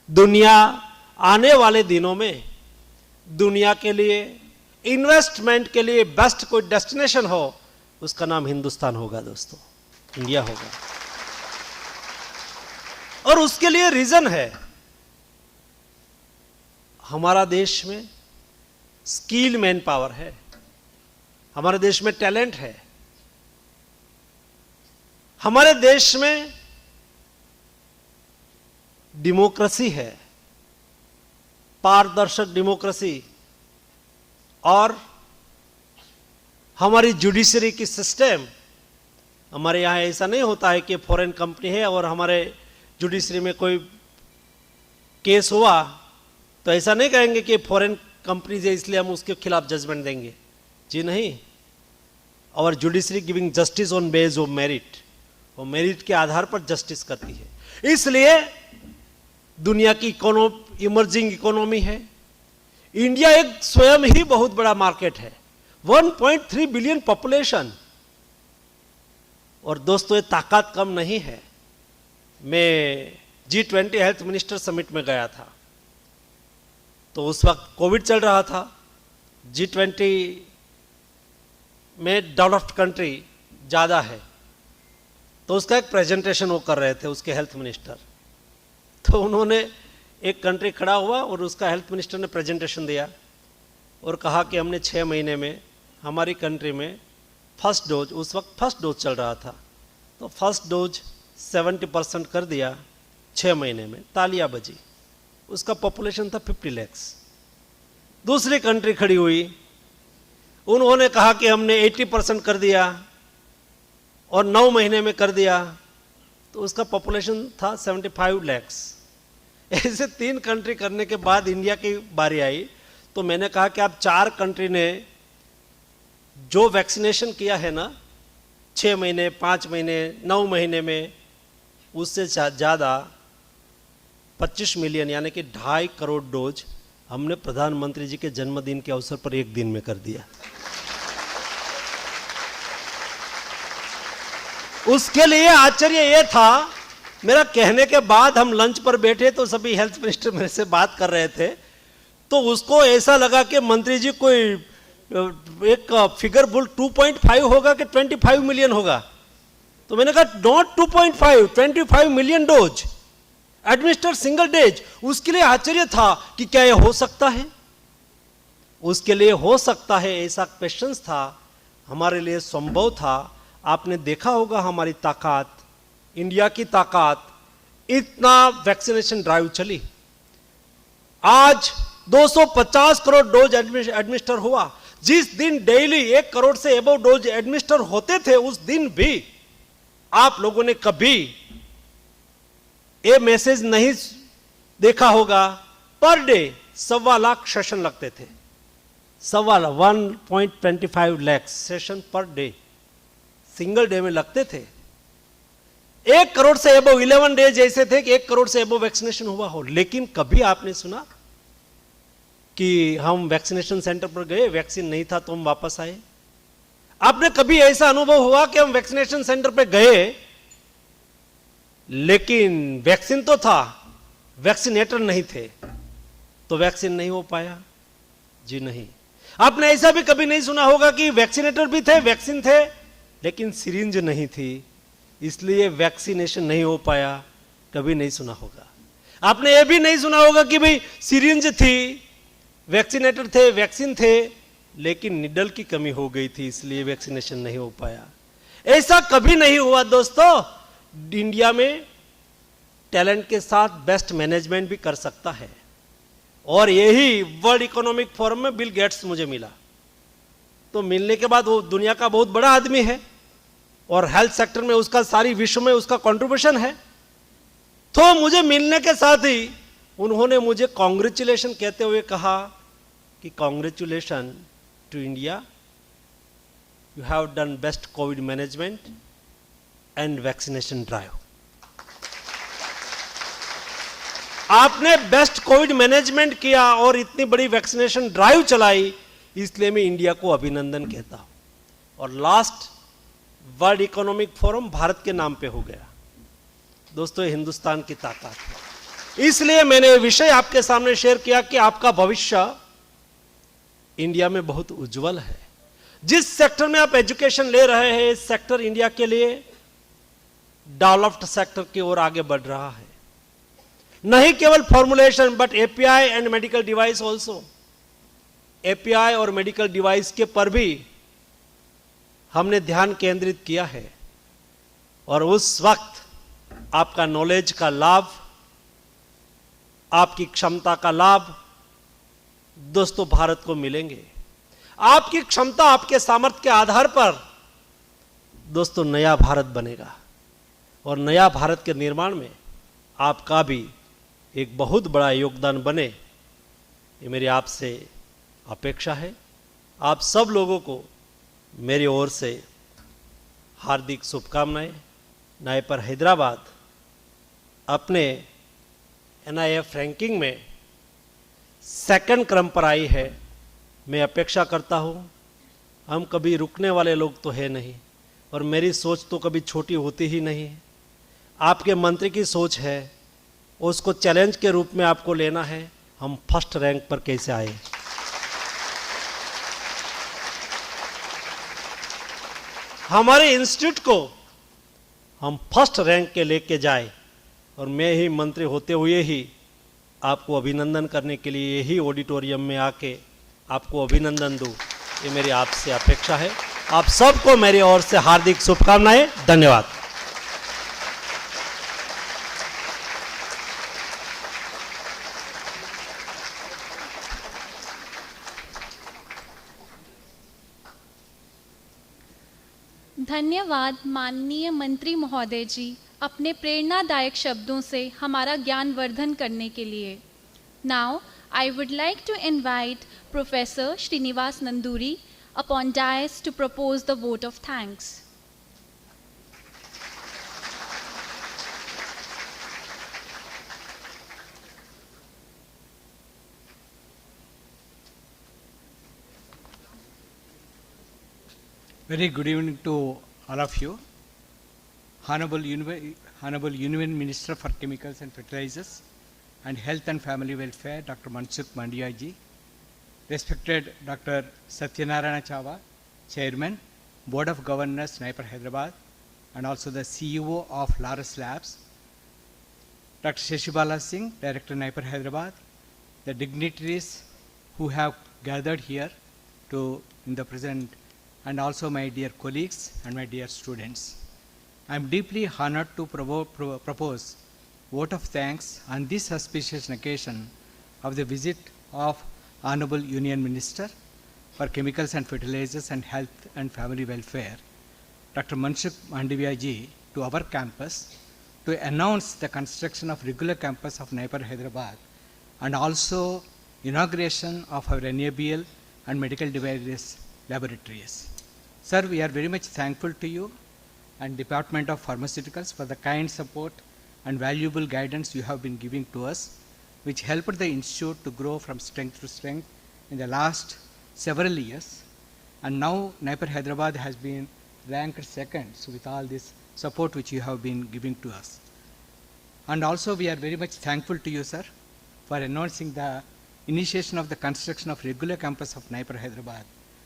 दुनिया आने वाले दिनों में दुनिया के लिए इन्वेस्टमेंट के लिए बेस्ट कोई डेस्टिनेशन हो, उसका नाम हिंदुस्तान होगा दोस्तों, इंडिया होगा। और उसके लिए रीजन है, हमारा देश में स्किल मैन पावर है, हमारे देश में टैलेंट है, हमारे देश में डेमोक्रेसी है, पारदर्शक डेमोक्रेसी, और हमारी जुडिशरी की सिस्टम, हमारे यहाँ ऐसा नहीं होता है कि फॉरेन कंपनी है और हमारे जुडिशरी में कोई केस हुआ तो ऐसा नहीं कहेंगे कि फॉरेन कंपनी है इसलिए हम उसके खिलाफ जजमेंट देंगे। जी नहीं, और judiciary giving justice on base of merit, वो मेरिट के आधार पर जस्टिस करती है। इसलिए दुनिया की इमर्जिंग इकोनॉमी है, इंडिया एक स्वयं ही बहुत बड़ा मार्केट है, 1.3 बिलियन पॉपुलेशन। और दोस्तों ये ताकत कम नहीं है। मैं G20 हेल्थ मिनिस्टर समिट में गया था, तो उस वक्त कोविड चल रहा था। G20 में डेवलप्ड कंट्री ज़्यादा है, तो उसका एक प्रेजेंटेशन वो कर रहे थे, उसके हेल्थ मिनिस्टर। तो उन्होंने एक कंट्री खड़ा हुआ और उसका हेल्थ मिनिस्टर ने प्रेजेंटेशन दिया। और कहा कि हमने 6 महीने में हमारी कंट्री में फर्स्ट डोज, उस वक्त फर्स्ट डोज चल रहा था, तो फर्स्ट डोज 70% कर दिया 6 महीने में, तालियां बजी। उसका पॉपुलेशन था 50 लाख। दूसरी कंट्री खड़ी हुई, उन्होंने कहा कि हमने 80% कर दिया और 9 महीने में कर दिया, तो उसका पॉपुलेशन था 75 लाख। ऐसे 3 कंट्री करने के बाद इंडिया की बारी आई, तो मैंने कहा कि आप 4 कंट्री ने जो वैक्सीनेशन किया है ना 6 महीने, 5 महीने, 9 महीने में, उससे ज़्यादा 25 मिलियन यानी कि 2.5 करोड़ डोज हमने प्रधानमंत्री जी के जन्मदिन के अवसर पर एक दिन में कर दिया। उसके लिए आश्चर्य यह था, मेरा कहने के बाद हम लंच पर बैठे तो सभी हेल्थ मिनिस्टर मेरे से बात कर रहे थे, तो उसको ऐसा लगा कि मंत्री जी कोई एक फिगर बोल 2.5 होगा कि 25 मिलियन होगा। तो मैंने कहा not 2.5, 25 million dose administer single days. उसके लिए आश्चर्य था कि क्या यह हो सकता है, उसके लिए हो सकता है ऐसा क्वेश्चन था, हमारे लिए संभव था। आपने देखा होगा हमारी ताकत, इंडिया की ताकत, इतना वैक्सीनेशन ड्राइव चली। आज 250 करोड़ डोज एडमिनिस्टर हुआ। जिस दिन डेली 1 करोड़ से एबव डोज एडमिनिस्टर होते थे, उस दिन भी आप लोगों ने कभी ये मैसेज नहीं देखा होगा, पर डे 1.25 लाख सेशन लगते थे। 1.25 lakh session per day single day में लगते थे। 1 करोड़ से एबव 11 डेज ऐसे थे कि 1 करोड़ से एबव वैक्सीनेशन हुआ हो। लेकिन कभी आपने सुना कि हम वैक्सीनेशन सेंटर पर गए, वैक्सीन नहीं था तो हम वापस आए? आपने कभी ऐसा अनुभव हुआ कि हम वैक्सीनेशन सेंटर पर गए लेकिन वैक्सीन तो था, वैक्सीनेटर नहीं थे, तो वैक्सीन नहीं हो पाया? जी नहीं। आपने ऐसा भी कभी नहीं सुना होगा कि वैक्सीनेटर भी थे, वैक्सीन थे, लेकिन सिरिंज नहीं थी, इसलिए वैक्सीनेशन नहीं हो पाया? कभी नहीं सुना होगा। आपने यह भी नहीं सुना होगा कि भाई सिरिंज थी, वैक्सीनेटर थे, वैक्सीन थे, लेकिन निडल की कमी हो गई थी, इसलिए वैक्सीनेशन नहीं हो पाया। ऐसा कभी नहीं हुआ दोस्तों। इंडिया में टैलेंट के साथ बेस्ट मैनेजमेंट भी कर सकता है, और यही वर्ल्ड इकोनॉमिक फोरम में बिल गेट्स मुझे मिला। तो मिलने के बाद वो दुनिया का बहुत बड़ा आदमी है और हेल्थ सेक्टर में उसका सारी विश्व में उसका कंट्रीब्यूशन है। तो मुझे मिलने के साथ ही उन्होंने मुझे कांग्रेचुलेशन कहते हुए कहा कि congratulation to India, you have done best COVID management and vaccination drive. आपने बेस्ट कोविड मैनेजमेंट किया और इतनी बड़ी वैक्सीनेशन ड्राइव चलाई, इसलिए मैं इंडिया को अभिनंदन कहता हूं। और last world economic forum Bharat के नाम पे हो गया। दोस्तों, हिंदुस्तान की ताकत है। इसलिए मैंने विषय आपके सामने शेयर किया कि आपका भविष्य इंडिया में बहुत उज्जवल है। जिस सेक्टर में आप एजुकेशन ले रहे हैं, इस सेक्टर इंडिया के लिए डेवलप्ड सेक्टर की ओर आगे बढ़ रहा है। नहीं केवल formulation but API and medical device also. API और मेडिकल डिवाइस के पर भी हमने ध्यान केंद्रित किया है, और उस वक्त आपका नॉलेज का लाभ, आपकी क्षमता का लाभ दोस्तों भारत को मिलेंगे। आपकी क्षमता, आपके सामर्थ्य के आधार पर दोस्तों नया भारत बनेगा, और नया भारत के निर्माण में आपका भी एक बहुत बड़ा योगदान बने, ये मेरी आपसे अपेक्षा है। आप सब लोगों को मेरी ओर से हार्दिक शुभकामनाएं। नाइपर हैदराबाद अपने NIF रैंकिंग में 2nd क्रम पर आई है। मैं अपेक्षा करता हूं, हम कभी रुकने वाले लोग तो है नहीं, और मेरी सोच तो कभी छोटी होती ही नहीं है। आपके मंत्री की सोच है, उसको चैलेंज के रूप में आपको लेना है। हम फर्स्ट रैंक पर कैसे आए? हमारे इंस्टीट्यूट को हम फर्स्ट रैंक के लेके जाए, और मैं ही मंत्री होते हुए ही आपको अभिनंदन करने के लिए यही ऑडिटोरियम में आके आपको अभिनंदन दूं, ये मेरी आपसे अपेक्षा है। आप सबको मेरी ओर से हार्दिक शुभकामनाएं। धन्यवाद। धन्यवाद माननीय मंत्री महोदय जी, अपने प्रेरणादायक शब्दों से हमारा ज्ञानवर्धन करने के लिए। Now I would like to invite Professor Srinivas Nanduri upon dais to propose the vote of thanks. Very good evening to all of you. Honorable Union Minister for Chemicals and Fertilizers and Health and Family Welfare, Dr. Mansukh Mandaviya ji. Respected Dr. Satyanarayana Chava, Chairman, Board of Governors, NIPER Hyderabad, and also the CEO of Laurus Labs. Dr. Shashibala Singh, Director, NIPER Hyderabad, the dignitaries who have gathered here in the present, and also my dear colleagues and my dear students. I am deeply honored to propose vote of thanks on this auspicious occasion of the visit of Honorable Union Minister for Chemicals and Fertilizers and Health and Family Welfare, Dr. Mansukh Mandaviya ji, to our campus to announce the construction of regular campus of NIPER Hyderabad and also inauguration of our NABL and medical devices laboratories. Sir, we are very much thankful to you and Department of Pharmaceuticals for the kind support and valuable guidance you have been giving to us, which helped the institute to grow from strength to strength in the last several years. And now NIPER Hyderabad has been ranked second, so with all this support which you have been giving to us. And also we are very much thankful to you, sir, for announcing the initiation of the construction of regular campus of NIPER Hyderabad.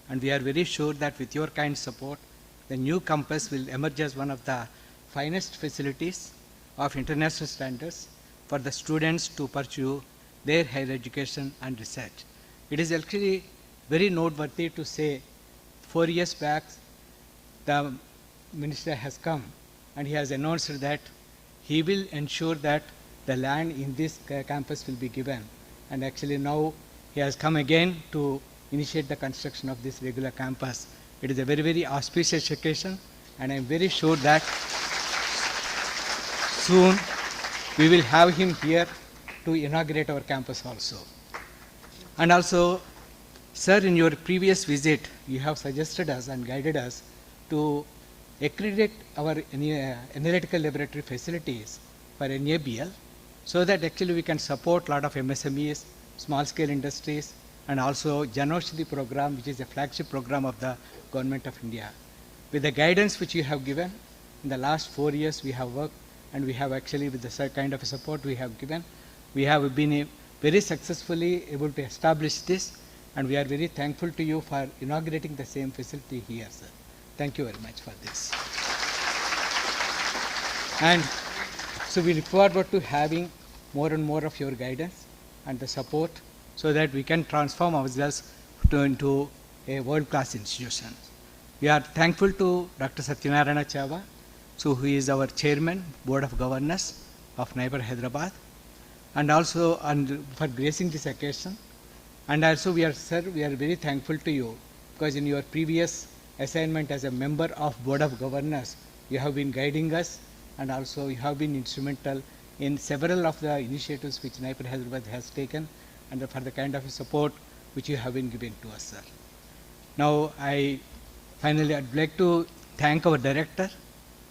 And we are very sure that with your kind support, the new campus will emerge as one of the finest facilities of international standards for the students to pursue their higher education and research. It is actually very noteworthy to say 4 years back, the minister has come and he has announced that he will ensure that the land in this campus will be given. And actually now he has come again to initiate the construction of this regular campus. It is a very, very auspicious occasion, and I am very sure that soon we will have him here to inaugurate our campus also. And also, sir, in your previous visit, you have suggested us and guided us to accredit our analytical laboratory facilities for NABL, so that actually we can support a lot of MSMEs, small scale industries, and also Janaushadhi program, which is a flagship program of the Government of India. With the guidance which you have given, in the last 4 years we have worked, and we have actually, with the kind of support we have given, we have been very successfully able to establish this, and we are very thankful to you for inaugurating the same facility here, sir. Thank you very much for this. And so we look forward to having more and more of your guidance and the support, so that we can transform ourselves into a world-class institution. We are thankful to Dr. Satyanarayana Chava, so who is our chairman, Board of Governors of NIPER Hyderabad, and also for gracing this occasion. And also we are, sir, we are very thankful to you, because in your previous assignment as a member of Board of Governors, you have been guiding us, and also you have been instrumental in several of the initiatives which NIPER Hyderabad has taken, and for the kind of support which you have been giving to us, sir. Now, I'd like to thank our director,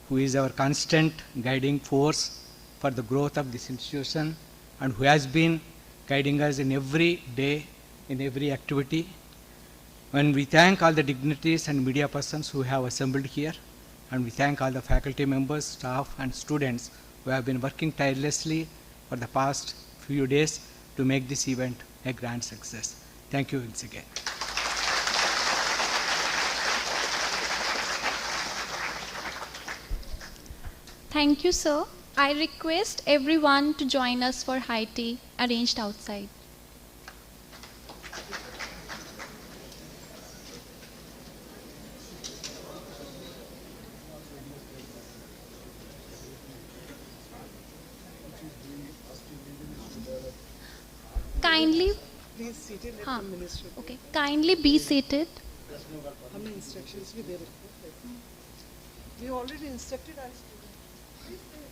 who is our constant guiding force for the growth of this institution, and who has been guiding us in every day, in every activity. And we thank all the dignitaries and media persons who have assembled here, and we thank all the faculty members, staff, and students who have been working tirelessly for the past few days to make this event a grand success. Thank you once again. Thank you, sir. I request everyone to join us for high tea arranged outside. kindly, please seated let हाँ, the minister okay, kindly be seated. हमने इंस्ट्रक्शंस भी दे रखे हैं we already instructed our student